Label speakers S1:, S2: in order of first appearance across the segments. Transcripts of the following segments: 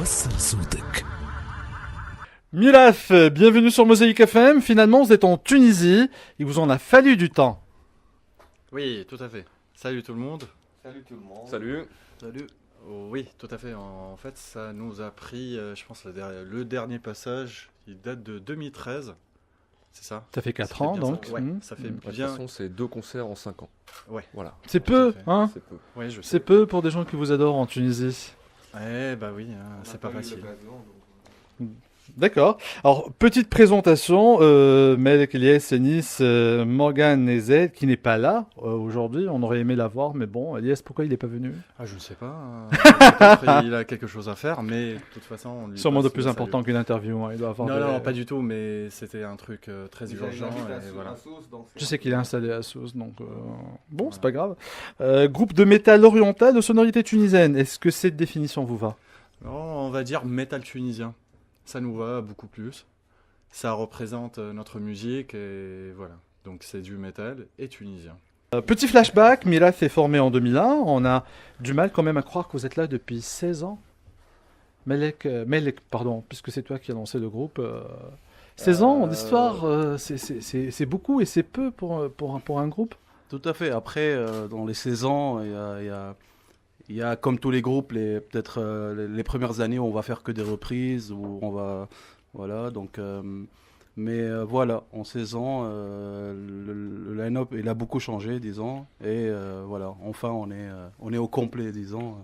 S1: وصل صوتك.
S2: Milaf, bienvenue sur Mosaïque FM. Finalement, vous êtes en Tunisie. Il vous en a fallu du temps.
S3: Oui, tout à fait. Salut tout le monde.
S4: Salut tout le monde.
S5: Salut.
S4: Salut.
S3: Oh, oui, tout à fait. En fait, ça nous a pris, je pense, le dernier passage, il date de 2013. C'est ça?
S2: Ça fait 4
S3: Ça fait
S2: ans,
S3: bien
S2: donc.
S3: ça. Ouais, ça fait
S5: De toute
S3: bien.
S5: façon, c'est 2 concerts en 5 ans.
S3: Ouais.
S5: Voilà.
S2: C'est peu,
S3: fait.
S2: hein.
S5: C'est peu.
S3: Ouais, je sais.
S2: C'est peu pour des gens qui vous adorent en Tunisie.
S3: Eh bah oui, hein, c'est pas facile.
S2: D'accord. Alors, petite présentation. Melek, Elias, Enis, Morgan et Zed, qui n'est pas là aujourd'hui. On aurait aimé l'avoir, mais bon, Elias, pourquoi il n'est pas venu?
S3: Ah, je ne sais pas. Peut-être il a quelque chose à faire, mais de toute façon, on lui
S2: Sûrement de
S3: passe
S2: plus
S3: le
S2: important
S3: salut.
S2: qu'une interview. Hein. Il doit avoir
S3: Non,
S2: des-
S3: non, pas du tout, mais c'était un truc très urgent. Et voilà.
S2: Je sais qu'il est installé à Sousse, donc bon, c'est pas grave. Groupe de métal oriental aux sonorités tunisiennes. Est-ce que cette définition vous va?
S3: Non, on va dire métal tunisien. Ça nous va beaucoup plus. Ça représente notre musique et voilà. Donc c'est du métal et tunisien.
S2: Petit flashback, Milaf est formé en 2001. On a du mal quand même à croire que vous êtes là depuis 16 ans. Melek, pardon, puisque c'est toi qui as lancé le groupe. 16 ans d'histoire, c'est beaucoup et c'est peu pour un groupe.
S4: Tout à fait. Après, dans les 16 ans, il y a comme tous les groupes, peut-être les premières années où on va faire que des reprises, où on va. Voilà, donc. Voilà, en 16 ans, le line-up il a beaucoup changé, disons. Et voilà, enfin, on est au complet, disons,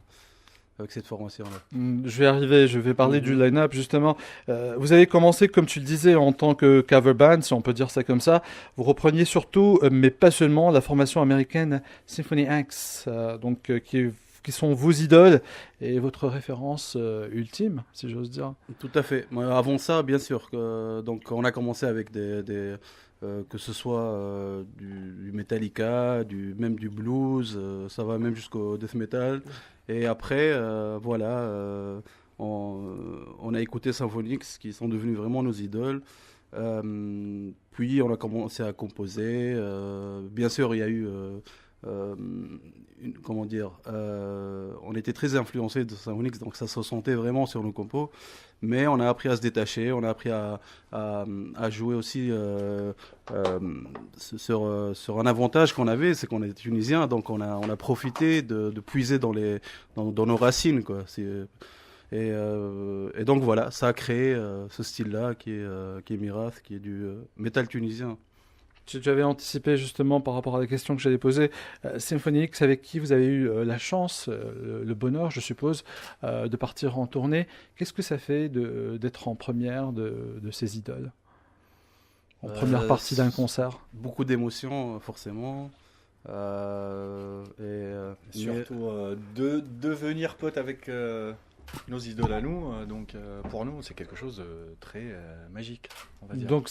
S4: avec cette formation-là.
S2: Je vais parler du line-up justement. Vous avez commencé, comme tu le disais, en tant que cover band, si on peut dire ça comme ça. Vous repreniez surtout, mais pas seulement, la formation américaine Symphony X, qui sont vos idoles et votre référence ultime, si j'ose dire.
S4: Tout à fait. Avant ça, bien sûr, donc on a commencé avec que ce soit du Metallica, même du blues, ça va même jusqu'au death metal. Et après, on a écouté Symphonix, qui sont devenus vraiment nos idoles. Puis on a commencé à composer. Bien sûr, il y a eu on était très influencé de Symphonix, donc ça se sentait vraiment sur nos compos. Mais on a appris à se détacher, on a appris à jouer aussi sur un avantage qu'on avait, c'est qu'on était tunisien, donc on a profité de puiser dans nos racines, quoi. Et donc voilà, ça a créé ce style-là qui est Mirath, qui est du métal tunisien.
S2: Tu avais anticipé justement par rapport à la question que j'allais poser. Symphony X, avec qui vous avez eu la chance, le bonheur, je suppose, de partir en tournée. Qu'est-ce que ça fait d'être en première de ces idoles? En première partie d'un concert?
S4: Beaucoup d'émotions, forcément.
S3: Surtout de devenir pote avec nos idoles à nous. Donc pour nous, c'est quelque chose de très magique, on va dire.
S2: Donc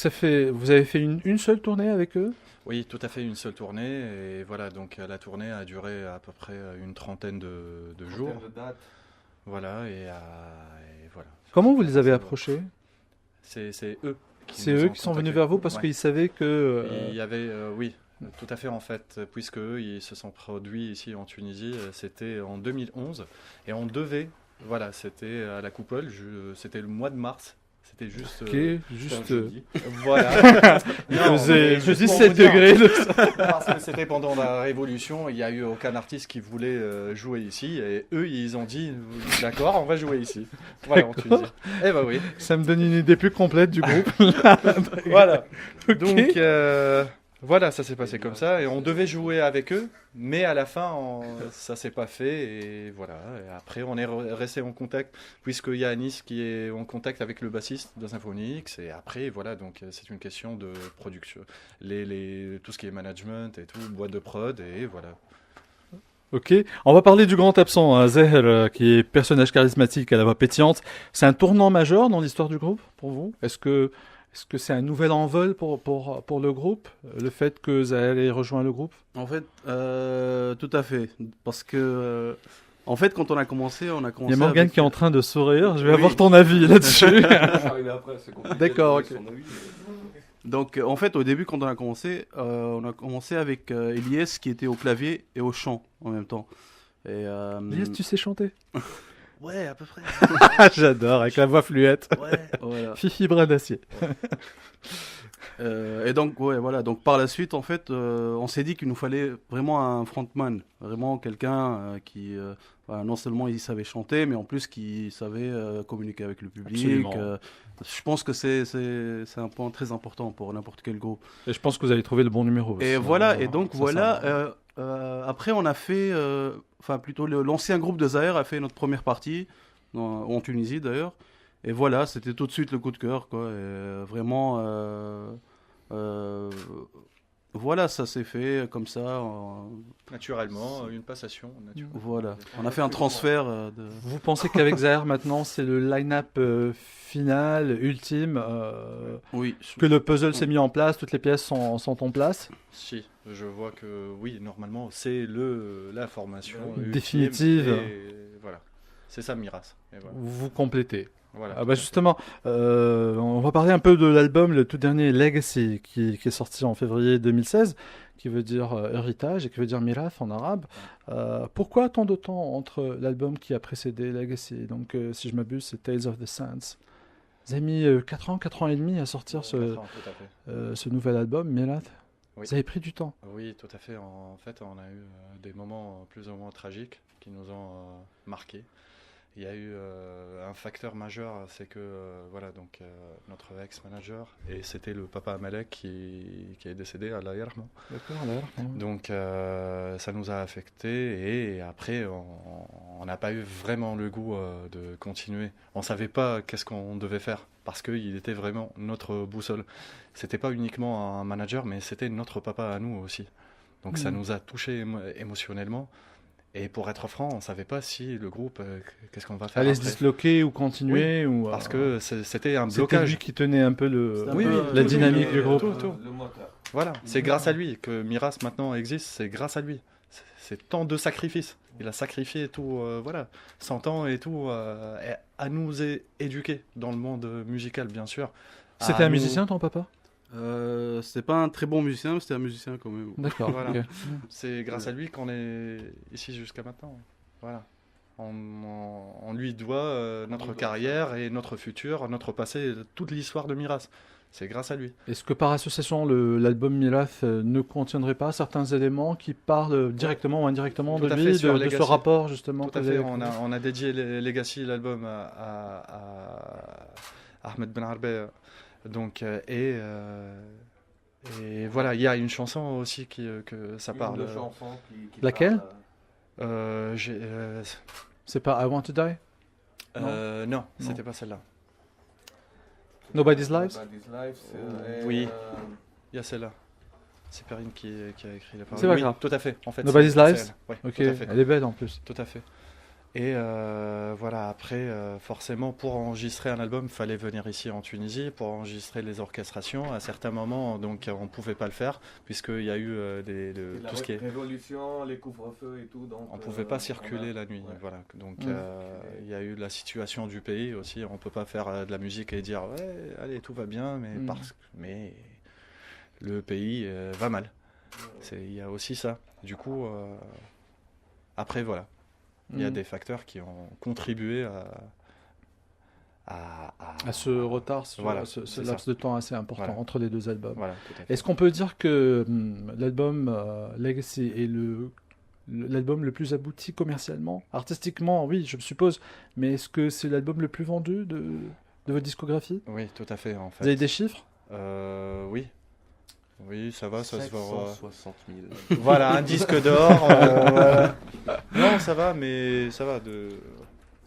S2: vous avez fait une seule tournée avec eux?
S3: Oui, tout à fait, une seule tournée. Et voilà, donc la tournée a duré à peu près une trentaine de jours. Voilà, et voilà.
S2: Comment vous les avez approchés?
S3: C'est eux.
S2: C'est eux qui sont venus vers vous parce qu'ils savaient que...
S3: Il y avait, oui, tout à fait en fait, puisque eux, ils se sont produits ici en Tunisie, c'était en 2011, et on devait, voilà, c'était à la Coupole, c'était le mois de mars. C'était juste. Voilà.
S2: Il faisait 17 degrés.
S3: Parce que c'était pendant la Révolution, il n'y a eu aucun artiste qui voulait jouer ici. Et eux, ils ont dit d'accord, on va jouer ici. Voilà, en Tunisie. Eh ben oui.
S2: Ça me donne une idée plus complète du groupe.
S3: Voilà.
S2: Okay.
S3: Donc, voilà, ça s'est passé comme ça. Et on devait jouer avec eux, mais à la fin, ça s'est pas fait. Et voilà. Et après, on est resté en contact, puisqu'il y a Anis qui est en contact avec le bassiste de Symphony X. Et après, voilà, donc c'est une question de production. Tout ce qui est management et tout, boîte de prod, et voilà.
S2: Ok, on va parler du grand absent, hein, Zeher, qui est personnage charismatique à la voix pétillante. C'est un tournant majeur dans l'histoire du groupe, pour vous? Est-ce que c'est un nouvel envol pour le groupe, le fait que Zeher ait rejoint le groupe?
S4: En fait, tout à fait. Parce que, en fait, quand on a commencé...
S2: Il y a Morgane qui est en train de sourire. Je vais avoir ton avis là-dessus. D'accord, ok.
S4: Donc, en fait, au début, quand on a commencé avec Elias qui était au clavier et au chant en même temps.
S2: Elias, tu sais chanter?
S4: Ouais, à peu près.
S2: J'adore, avec la voix fluette.
S4: Ouais, voilà.
S2: Fifi bras d'acier.
S4: Et donc, ouais, voilà. Donc, par la suite, en fait, on s'est dit qu'il nous fallait vraiment un frontman, vraiment quelqu'un qui, voilà, non seulement il savait chanter, mais en plus qui savait communiquer avec le public.
S2: Absolument.
S4: Je pense que c'est un point très important pour n'importe quel groupe.
S2: Et je pense que vous avez trouvé le bon numéro aussi,
S4: Et
S2: hein,
S4: voilà. Et donc,
S2: sincèrement.
S4: voilà. Après, on a fait, enfin, plutôt l'ancien groupe de Zahir a fait notre première partie en Tunisie d'ailleurs. Et voilà, c'était tout de suite le coup de cœur, quoi. Et vraiment. Voilà, ça s'est fait comme ça.
S3: Naturellement, une passation.
S4: Voilà, on a fait un transfert de.
S2: Vous pensez qu'avec Zahir maintenant c'est le line-up final, ultime,
S4: Oui.
S2: que le puzzle s'est mis en place, toutes les pièces sont en place?
S3: Si, je vois que oui, normalement, c'est la formation ultime,
S2: Définitive.
S3: et voilà, c'est ça Miras. Et voilà.
S2: Vous complétez.
S3: Voilà,
S2: Ah bah justement, on va parler un peu de l'album, le tout dernier Legacy, qui est sorti en février 2016, qui veut dire héritage et qui veut dire mirath en arabe. Pourquoi tant de temps entre l'album qui a précédé Legacy? Donc, si je m'abuse, c'est Tales of the Sands. Vous avez mis 4 ans et demi à sortir
S3: 4 ans, tout à fait.
S2: ce nouvel album, Mirath.
S3: Oui.
S2: Vous avez pris du temps.
S3: Oui, tout à fait. En fait, on a eu des moments plus ou moins tragiques qui nous ont marqués. Il y a eu un facteur majeur, c'est que voilà, donc notre ex-manager, et c'était le papa Amalek qui est décédé à l'AR.
S2: D'accord, là.
S3: Donc ça nous a affecté, et après on n'a pas eu vraiment le goût de continuer. On savait pas qu'est-ce qu'on devait faire parce qu'il était vraiment notre boussole. C'était pas uniquement un manager, mais c'était notre papa à nous aussi. Donc ça nous a touchés émotionnellement. Et pour être franc, on savait pas si le groupe, qu'est-ce qu'on va faire
S2: Allez se
S3: après.
S2: disloquer ou continuer ou,
S3: Parce que c'était un
S2: c'était
S3: blocage.
S2: lui qui tenait un peu
S3: Oui,
S2: la
S3: tout,
S2: dynamique
S3: tout,
S2: du groupe.
S3: tout.
S1: Le moteur.
S3: Voilà, c'est grâce à lui que Miras maintenant existe, c'est grâce à lui. C'est tant de sacrifices. Il a sacrifié tout, voilà, 100 ans et tout, à nous éduquer dans le monde musical, bien sûr.
S2: C'était
S3: À
S2: un
S3: nous-
S2: musicien, ton papa?
S4: C'était pas un très bon musicien, mais c'était un musicien quand même.
S2: D'accord.
S3: Voilà.
S2: ok.
S3: C'est grâce à lui qu'on est ici jusqu'à maintenant. Voilà. On lui doit notre carrière et notre futur, notre passé, toute l'histoire de Miras. C'est grâce à lui.
S2: Est-ce que par association, l'album Mirath ne contiendrait pas certains éléments qui parlent directement ou indirectement
S3: Tout
S2: de
S3: à
S2: lui,
S3: fait, sur
S2: de ce
S3: Legacy.
S2: rapport justement
S3: Tout à
S2: que vous
S3: fait.
S2: avez
S3: On a dédié Legacy, l'album, à Ahmed Ben Arbé. Donc, et voilà, il y a une chanson aussi que ça parle.
S1: Une de chansons qui
S2: Laquelle
S1: parle,
S2: C'est pas I Want to Die?
S3: non, c'était pas celle-là.
S2: Nobody's Lives?
S1: Nobody's Lives,
S3: Oui. Il y a celle-là. C'est Perrine qui a écrit la parole.
S2: C'est pas
S3: Oui,
S2: grave.
S3: tout à fait. En fait,
S2: Nobody's
S3: c'est
S2: Lives
S3: elle. Ouais,
S2: Ok,
S3: tout à fait.
S2: elle est belle en plus.
S3: Tout à fait. Et voilà, après, forcément, pour enregistrer un album, il fallait venir ici en Tunisie pour enregistrer les orchestrations. À certains moments, donc, on ne pouvait pas le faire, puisqu'il y a eu
S1: la
S3: tout ce qui est...
S1: révolution, les couvre-feux et tout. Donc,
S3: On ne pouvait pas circuler la nuit.
S1: ouais.
S3: Voilà. Donc,
S2: Mm.
S3: il y a eu la situation du pays aussi. On ne peut pas faire de la musique et dire ouais, allez, tout va bien, mais le pays va mal. Il y a aussi ça. Du coup, après, voilà. Il y a
S2: Mm.
S3: des facteurs qui ont contribué à
S2: À ce retard,
S3: Voilà,
S2: ce
S3: c'est
S2: laps de temps assez important
S3: Voilà.
S2: entre les deux albums.
S3: Voilà, tout à fait.
S2: Est-ce qu'on peut dire que l'album Legacy est l'album le plus abouti commercialement? Artistiquement, oui, je suppose, mais est-ce que c'est l'album le plus vendu de votre discographie?
S3: Oui, tout à fait, en fait.
S2: Vous avez des chiffres?
S3: Oui. Oui, ça va, ça se voit.
S1: 760 000.
S3: Voilà, un disque d'or. Voilà. Non, ça va, mais ça va.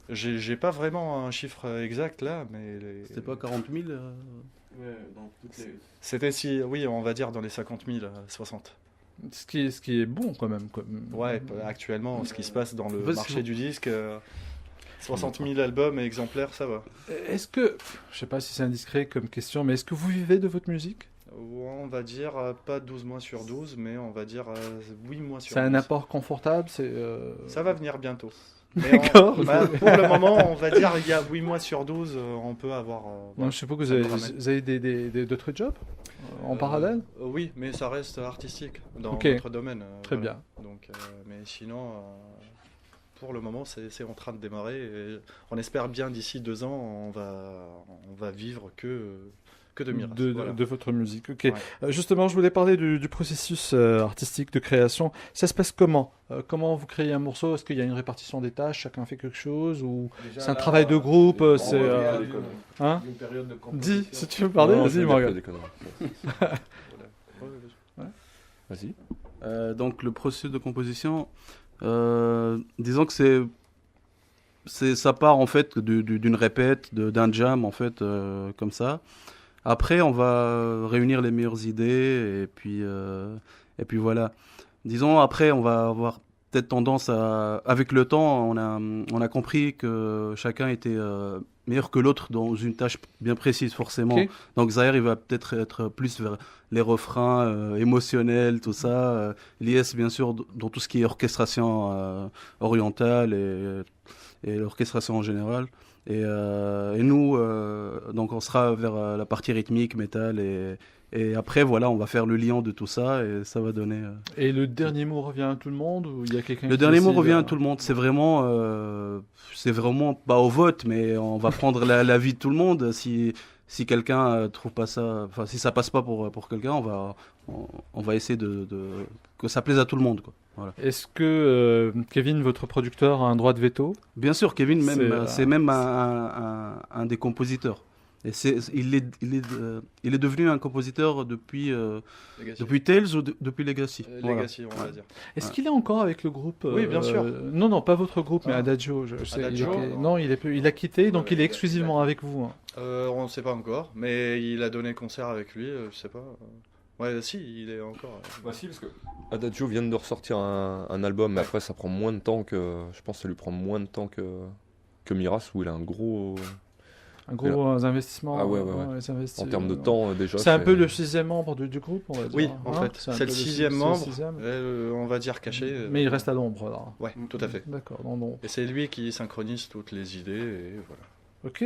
S3: J'ai pas vraiment un chiffre exact là, mais
S4: C'était pas 40 000
S1: Ouais, donc toutes les...
S3: c'était oui, on va dire dans les 50 000, 60.
S2: Ce qui est bon quand même.
S3: Ouais, actuellement, ce qui se passe dans le
S4: Vas-y,
S3: marché
S4: bon.
S3: du disque, 60 000 albums et exemplaires, ça va.
S2: Est-ce que, je sais pas si c'est indiscret comme question, mais est-ce que vous vivez de votre musique?
S3: On va dire pas 12 mois sur 12, mais on va dire 8 mois sur
S2: C'est
S3: 12.
S2: un apport confortable?
S3: Ça va venir bientôt. Mais
S2: D'accord.
S3: pour le moment, on va dire il y a 8 mois sur 12, on peut avoir...
S2: Non, je suppose que
S3: ça
S2: vous
S3: nous
S2: avez,
S3: ramène.
S2: vous avez d'autres jobs en parallèle?
S3: Oui, mais ça reste artistique dans
S2: Ok.
S3: notre domaine.
S2: Très
S3: voilà.
S2: bien.
S3: Donc, mais sinon, pour le moment, c'est en train de démarrer. Et on espère bien d'ici 2 ans, on va vivre que de Miras. Voilà.
S2: De votre musique. Ok.
S3: Ouais.
S2: Justement, je voulais parler du processus artistique de création. Ça se passe comment? Comment vous créez un morceau? Est-ce qu'il y a une répartition des tâches? Chacun fait quelque chose? Ou c'est un travail de groupe? Hein?
S1: Une période de
S2: Dis, si tu veux parler,
S5: Non,
S2: vas-y,
S5: je vais
S2: Morgan.
S5: dire que des conneries. Vas-y.
S4: Donc le processus de composition, disons que ça part en fait d'une répète, d'un jam en fait, comme ça. Après, on va réunir les meilleures idées et puis voilà. Disons après, on va avoir peut-être tendance avec le temps, on a compris que chacun était meilleur que l'autre dans une tâche bien précise forcément.
S2: Ok.
S4: Donc Zahir, il va peut-être être plus vers les refrains émotionnels, tout ça. Lies, bien sûr, dans tout ce qui est orchestration orientale et l'orchestration en général. Et nous, donc on sera vers la partie rythmique, métal, et après, voilà, on va faire le lien de tout ça, et ça va donner...
S2: Et le dernier mot revient à tout le monde ou il y a quelqu'un
S4: Le
S2: qui
S4: dernier mot
S2: décide,
S4: revient à tout le monde. C'est vraiment pas au vote, mais on va prendre l'avis de tout le monde. Si quelqu'un trouve pas ça, enfin si ça passe pas pour quelqu'un, on va essayer que ça plaise à tout le monde, quoi. Voilà.
S2: Est-ce que Kevin, votre producteur, a un droit de veto?
S4: Bien sûr, Kevin,
S2: C'est,
S4: c'est même un des compositeurs. Et il est devenu un compositeur depuis Tales ou depuis Legacy. Voilà.
S3: Legacy, on va dire.
S2: Est-ce qu'il est encore avec le groupe?
S3: Oui, bien sûr.
S2: Non, pas votre groupe, mais
S3: Ah.
S2: Adagio. Je sais,
S3: Adagio,
S2: non, il a quitté, donc il est exclusivement avec vous. Hein.
S3: On ne sait pas encore, mais il a donné concert avec lui, je sais pas. Ouais, si, il est encore.
S5: Bah si, parce que Adagio vient de ressortir un album, mais après ça prend moins de temps que... Je pense que ça lui prend moins de temps que Miras, où il a un gros...
S2: Un gros investissement.
S5: Ah ouais.
S2: les
S5: En termes de temps, déjà.
S2: C'est un peu le 6e membre du groupe, on va dire.
S3: Oui, en
S2: hein.
S3: fait,
S2: un
S3: c'est
S2: peu
S3: le 6e membre,
S2: sixième.
S3: on va dire caché.
S2: Mais il reste à l'ombre, là.
S3: Ouais, tout à fait.
S2: D'accord, non.
S3: Et c'est lui qui synchronise toutes les idées, et voilà.
S2: Ok,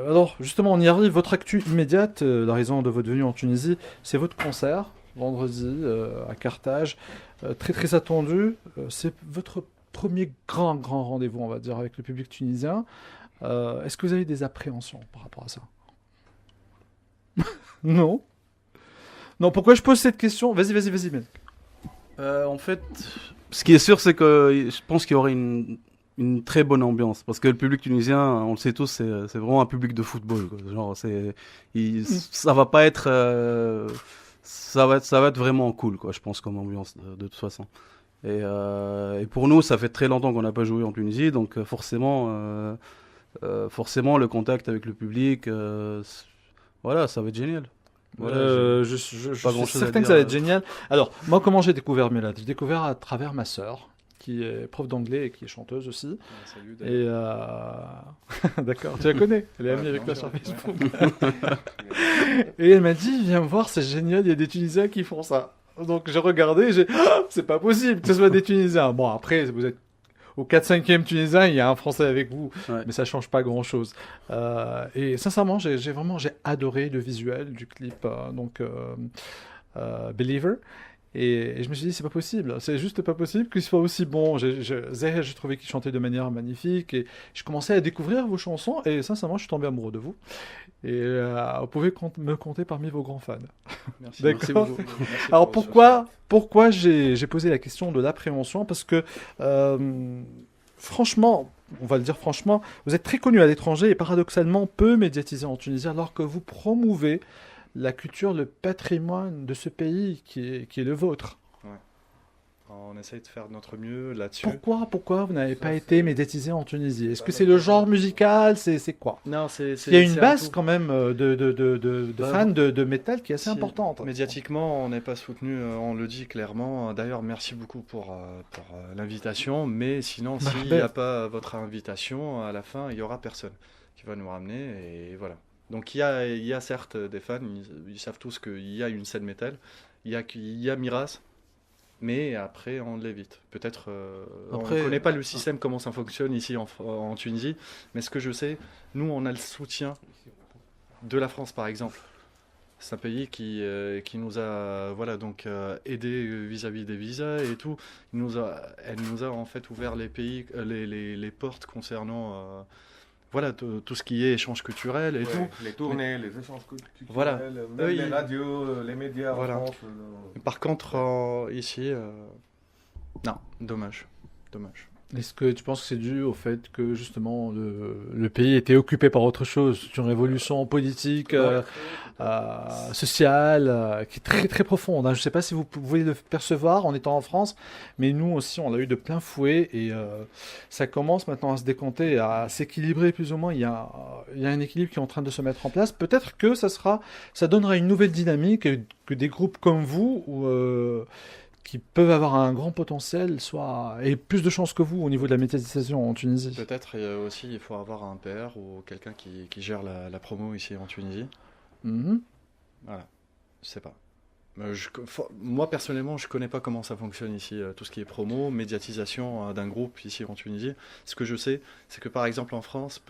S2: alors justement on y arrive, votre actu immédiate, la raison de votre venue en Tunisie, c'est votre concert, vendredi à Carthage, très très attendu, c'est votre premier grand rendez-vous on va dire avec le public tunisien. Est-ce que vous avez des appréhensions par rapport à ça? Non. Non, pourquoi je pose cette question? Vas-y, mec.
S4: En fait, ce qui est sûr, c'est que je pense qu'il y aurait une très bonne ambiance. Parce que le public tunisien, on le sait tous, c'est vraiment un public de football, quoi. Genre, ça va pas être... ça va être vraiment cool, quoi, je pense, comme ambiance, de toute façon. Et pour nous, ça fait très longtemps qu'on n'a pas joué en Tunisie, donc forcément, le contact avec le public, voilà, ça va être génial. Voilà,
S2: je suis
S4: pas grand-chose à
S2: certain que
S4: dire.
S2: ça va être génial. Alors, moi, comment j'ai découvert Mélade? J'ai découvert à travers ma sœur, qui est prof d'anglais et qui est chanteuse aussi.
S3: Salut,
S2: Et d'accord, tu la connais, elle est amie
S3: Ouais,
S2: avec
S3: bien
S2: toi sur
S3: sûr.
S2: Facebook. Et elle m'a dit, viens me voir, c'est génial, il y a des Tunisiens qui font ça. Donc j'ai regardé, c'est pas possible que ce soit des Tunisiens. Bon, après, vous êtes au 4-5e Tunisien, il y a un Français avec vous,
S4: Ouais.
S2: mais ça change pas grand-chose. Et sincèrement, j'ai adoré le visuel du clip, Believer. Et je me suis dit, c'est pas possible, c'est juste pas possible qu'il soit aussi bon. Zahir, j'ai trouvé qu'il chantait de manière magnifique, et je commençais à découvrir vos chansons, et sincèrement, je suis tombé amoureux de vous. Et vous pouvez me compter parmi vos grands fans.
S3: Merci.
S2: D'accord.
S3: Merci beaucoup. Merci
S2: Alors
S3: pour
S2: pourquoi j'ai posé la question de l'appréhension? Parce que franchement, on va le dire franchement, vous êtes très connu à l'étranger et paradoxalement peu médiatisé en Tunisie, alors que vous promouvez la culture, le patrimoine de ce pays qui est le vôtre.
S3: On essaye de faire de notre mieux là-dessus.
S2: Pourquoi vous n'avez pas été médiatisé en Tunisie? Est-ce que c'est le genre musical? C'est quoi?
S3: Non,
S2: Il y a une
S3: c'est un
S2: base
S3: tout.
S2: quand même de fans de métal qui est assez
S3: Si,
S2: importante.
S3: Médiatiquement, on n'est pas soutenu, on le dit clairement. D'ailleurs, merci beaucoup pour l'invitation. Mais sinon, s'il n'y a pas votre invitation, à la fin, il n'y aura personne qui va nous ramener. Et voilà. Donc, il y a certes des fans, ils savent tous qu'il y a une scène métal. Il y a Miras. Mais après, on l'évite. Peut-être, on ne connaît pas le système, comment ça fonctionne ici en Tunisie. Mais ce que je sais, nous, on a le soutien de la France, par exemple. C'est un pays qui nous a voilà, donc, aidé vis-à-vis des visas et tout. Elle nous a en fait ouvert les pays, les portes concernant voilà, tout ce qui est échange culturel et
S1: Ouais,
S3: tout.
S1: les tournées, les échanges culturels,
S3: Voilà.
S1: même
S3: Eux,
S1: les
S3: ils-
S1: radios, les médias
S3: Voilà.
S1: en France.
S3: Par contre, ici, non, dommage. Dommage.
S2: Est-ce que tu penses que c'est dû au fait que justement le pays était occupé par autre chose, une révolution politique, sociale, qui est très très profonde, hein. Je ne sais pas si vous pouvez le percevoir en étant en France, mais nous aussi on l'a eu de plein fouet et ça commence maintenant à se décanter, à s'équilibrer plus ou moins. Il y a un équilibre qui est en train de se mettre en place. Peut-être que ça donnera une nouvelle dynamique et que des groupes comme vous qui peuvent avoir un grand potentiel, et plus de chances que vous au niveau de la médiatisation en Tunisie.
S3: Peut-être aussi, il faut avoir un PR ou quelqu'un qui gère la promo ici en Tunisie.
S2: Mhm.
S3: Voilà, je sais pas. Moi, personnellement, je connais pas comment ça fonctionne ici, tout ce qui est promo, médiatisation d'un groupe ici en Tunisie. Ce que je sais, c'est que par exemple en France,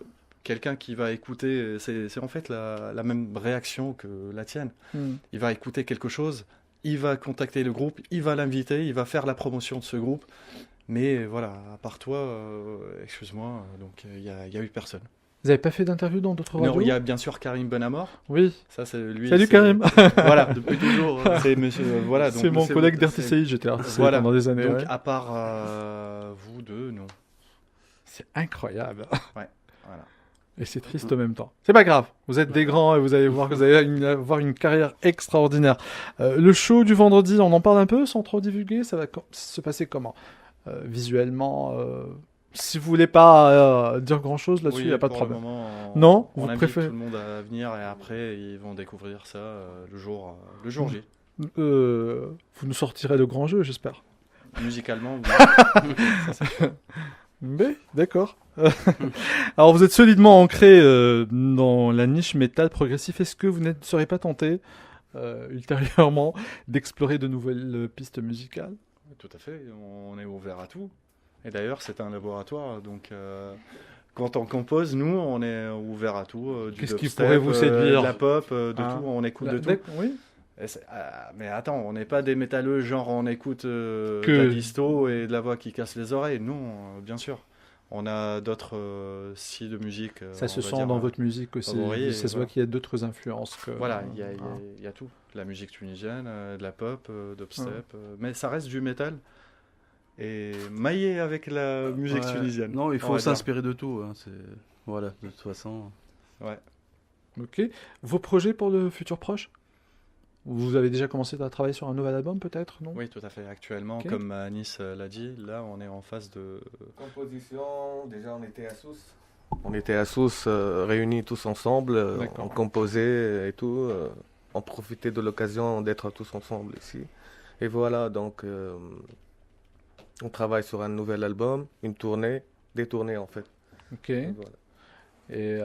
S3: quelqu'un qui va écouter, c'est en fait la même réaction que la tienne.
S2: Mhm.
S3: Il va écouter quelque chose, il va contacter le groupe, il va l'inviter, il va faire la promotion de ce groupe. Mais voilà, à part toi, excuse-moi, donc il y a eu personne.
S2: Vous n'avez pas fait d'interview dans d'autres
S3: Non,
S2: radios?
S3: il y a bien sûr Karim Benamor.
S2: Oui.
S3: Ça, c'est lui.
S2: Salut
S3: c'est-
S2: Karim.
S3: Voilà, depuis toujours. C'est monsieur. Voilà, donc
S2: C'est mon collègue
S3: c'est-
S2: d'RTCI, j'étais RTCI
S3: Voilà.
S2: pendant des années.
S3: Donc,
S2: ouais.
S3: à part vous deux, non.
S2: C'est incroyable.
S3: Ouais, voilà.
S2: Et c'est triste en même temps. C'est pas grave. Vous êtes des grands et vous allez voir que vous allez avoir une carrière extraordinaire. Le show du vendredi, on en parle un peu sans trop divulguer. Ça va se passer comment? Visuellement, si vous voulez pas dire grand chose là-dessus, il
S3: Oui,
S2: n'y a pas de
S3: pour le
S2: problème.
S3: moment,
S2: Non,
S3: on
S2: vous
S3: invite
S2: préférez-
S3: tout le monde à venir et après, ils vont découvrir ça le jour J.
S2: Vous nous sortirez de grands jeux, j'espère.
S3: Musicalement, oui.
S2: Mais, d'accord. Alors, vous êtes solidement ancré dans la niche métal progressif. Est-ce que vous ne serez pas tenté, ultérieurement, d'explorer de nouvelles pistes musicales?
S3: Tout à fait, on est ouvert à tout. Et d'ailleurs, c'est un laboratoire, donc quand on compose, nous, on est ouvert à tout. Du
S2: Qu'est-ce qui
S3: dubstep,
S2: pourrait vous séduire?
S3: de la pop, de
S2: Ah.
S3: tout, on écoute de tout.
S2: Oui.
S3: Mais attends, on n'est pas des métalleux, genre on écoute de
S2: Que-
S3: la disto et de la voix qui casse les oreilles. Non, bien sûr. On a d'autres styles de musique.
S2: Ça se
S3: on va
S2: sent
S3: dire,
S2: dans votre musique aussi.
S3: favoris,
S2: Ça
S3: et
S2: se voit
S3: voilà.
S2: qu'il y a d'autres influences que...
S3: Voilà, il y a
S2: Ah.
S3: tout. La musique tunisienne, de la pop, dubstep. Mais ça reste du métal. Et maillé avec la musique
S4: Ouais.
S3: tunisienne.
S4: Non, il
S3: on
S4: faut
S3: va dire.
S4: s'inspirer de tout, hein, voilà, de toute façon.
S3: Ouais.
S2: Ok. Vos projets pour le futur proche? Vous avez déjà commencé à travailler sur un nouvel album, peut-être, non?
S3: Oui, tout à fait. Actuellement,
S2: Ok.
S3: comme Anis l'a dit, là, on est en phase de...
S1: Composition, déjà on était à Sousse. On était à Sousse, réunis tous ensemble,
S2: D'accord.
S1: on composait et tout. On profitait de l'occasion d'être tous ensemble ici. Et voilà, donc on travaille sur un nouvel album, une tournée, des tournées en fait.
S2: Ok.
S1: Et voilà.
S2: Et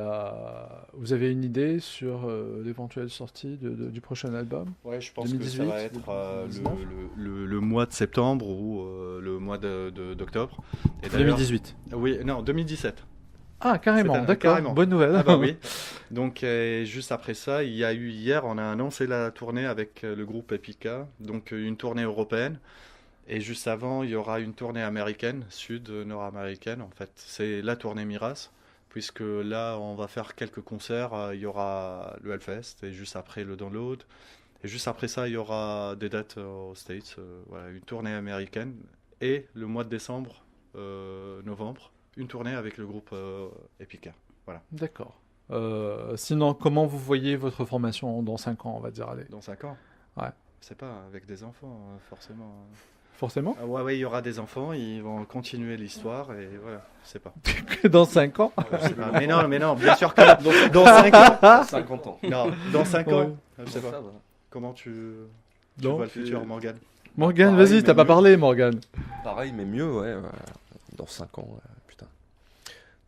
S2: vous avez une idée sur l'éventuelle sortie du prochain album?
S3: Ouais, je pense
S2: 2018,
S3: que ça va être
S2: 2019.
S3: le mois de septembre ou le mois d'octobre. Et d'ailleurs-
S2: 2018.
S3: Oui, non, 2017.
S2: Ah, carrément,
S3: C'est
S2: d'accord.
S3: carrément.
S2: Bonne nouvelle.
S3: Ah bah oui. Donc juste après ça, il y a eu hier, on a annoncé la tournée avec le groupe Epica, donc une tournée européenne. Et juste avant, il y aura une tournée américaine, sud-nord-américaine en fait. C'est la tournée Miras, puisque là, on va faire quelques concerts. Il y aura le Hellfest et juste après le Download. Et juste après ça, il y aura des dates aux States. Voilà, une tournée américaine. Et le mois de décembre, novembre, une tournée avec le groupe Epica.
S2: D'accord. Sinon, comment vous voyez votre formation dans 5 ans, on va dire, allez.
S3: Dans 5 ans.
S2: Ouais.
S3: C'est pas avec des enfants, forcément.
S2: Forcément.
S3: Ah ouais, il y aura des enfants, ils vont continuer l'histoire et voilà, je sais pas.
S2: Dans 5 ans.
S3: Je sais pas. Mais non, bien sûr que dans 5 ans.
S5: 50 ans.
S3: Non, dans 5
S2: Ouais.
S3: ans. Je sais
S5: Ça
S3: pas.
S5: va.
S3: Comment tu
S2: Non.
S3: vois le futur, Morgane?
S2: Morgane,
S5: Pareil,
S2: vas-y,
S5: mais
S2: t'as pas
S5: mieux.
S2: parlé, Morgane.
S5: Pareil, mais mieux, ouais. Dans 5 ans, putain.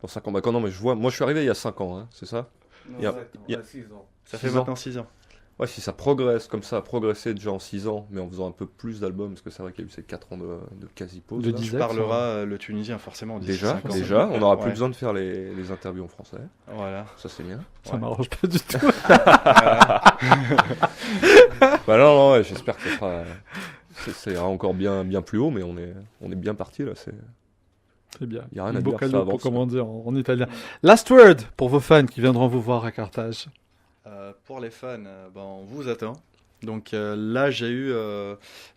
S5: Dans 5 ans, bah quand non, mais moi je suis arrivé il y a 5 ans, hein, c'est ça? Il y a-
S1: 7 ans,
S5: il y a-
S1: 6 ans.
S3: Ça fait
S2: 6 ans.
S3: maintenant 6 ans.
S5: Ouais, si ça progresse comme ça a progressé déjà en 6 ans, mais en faisant un peu plus d'albums, parce que c'est vrai qu'il y a eu ces 4 ans de quasi-pause.
S2: De
S5: là.
S2: 10
S3: Tu parleras le tunisien forcément d'ici
S5: Déjà,
S3: 5 ans.
S5: déjà, on n'aura plus
S3: Ouais.
S5: besoin de faire les interviews en français.
S3: Voilà.
S5: Ça, c'est bien.
S2: Ça
S3: Ouais.
S2: m'arrange pas du tout.
S5: Bah non, ouais, j'espère que ça ira encore bien plus haut, mais on est bien parti là.
S2: Très bien.
S5: Y a rien à
S2: In
S5: dire,
S2: bocca
S5: ça
S2: al lupo,
S5: avance.
S2: comme on dit en italien. Last word pour vos fans qui viendront vous voir à Carthage.
S3: Pour les fans, on vous attend. Donc là, j'ai eu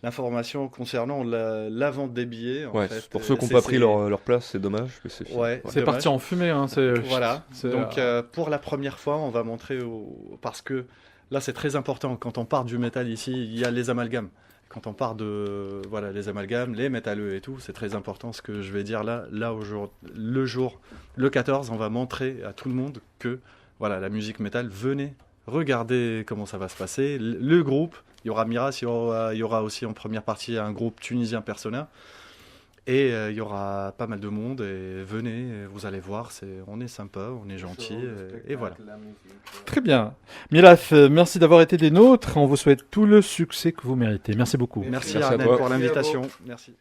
S3: l'information concernant la vente des billets. En
S5: Ouais,
S3: fait.
S5: pour ceux qui n'ont
S3: C'est-
S5: pas pris
S3: c'est-
S5: leur place, c'est dommage. Mais c'est fini.
S3: Ouais,
S2: C'est
S3: dommage.
S2: parti en fumée. Hein,
S3: Voilà.
S2: c'est,
S3: Donc pour la première fois, on va montrer parce que là, c'est très important. Quand on part du métal ici, il y a les amalgames. Quand on part de les amalgames, les métalleux et tout, c'est très important ce que je vais dire là. Là, le 14, on va montrer à tout le monde que la musique métal, venez, regardez comment ça va se passer. Le groupe, il y aura Miras, il y aura aussi en première partie un groupe tunisien Persona. Et il y aura pas mal de monde. Et venez, vous allez voir, on est sympa, on est gentil. Et voilà.
S2: très bien. Milaf, merci d'avoir été des nôtres. On vous souhaite tout le succès que vous méritez. Merci beaucoup.
S3: Merci
S5: Merci à
S3: Arnel
S5: toi.
S3: pour l'invitation. Merci.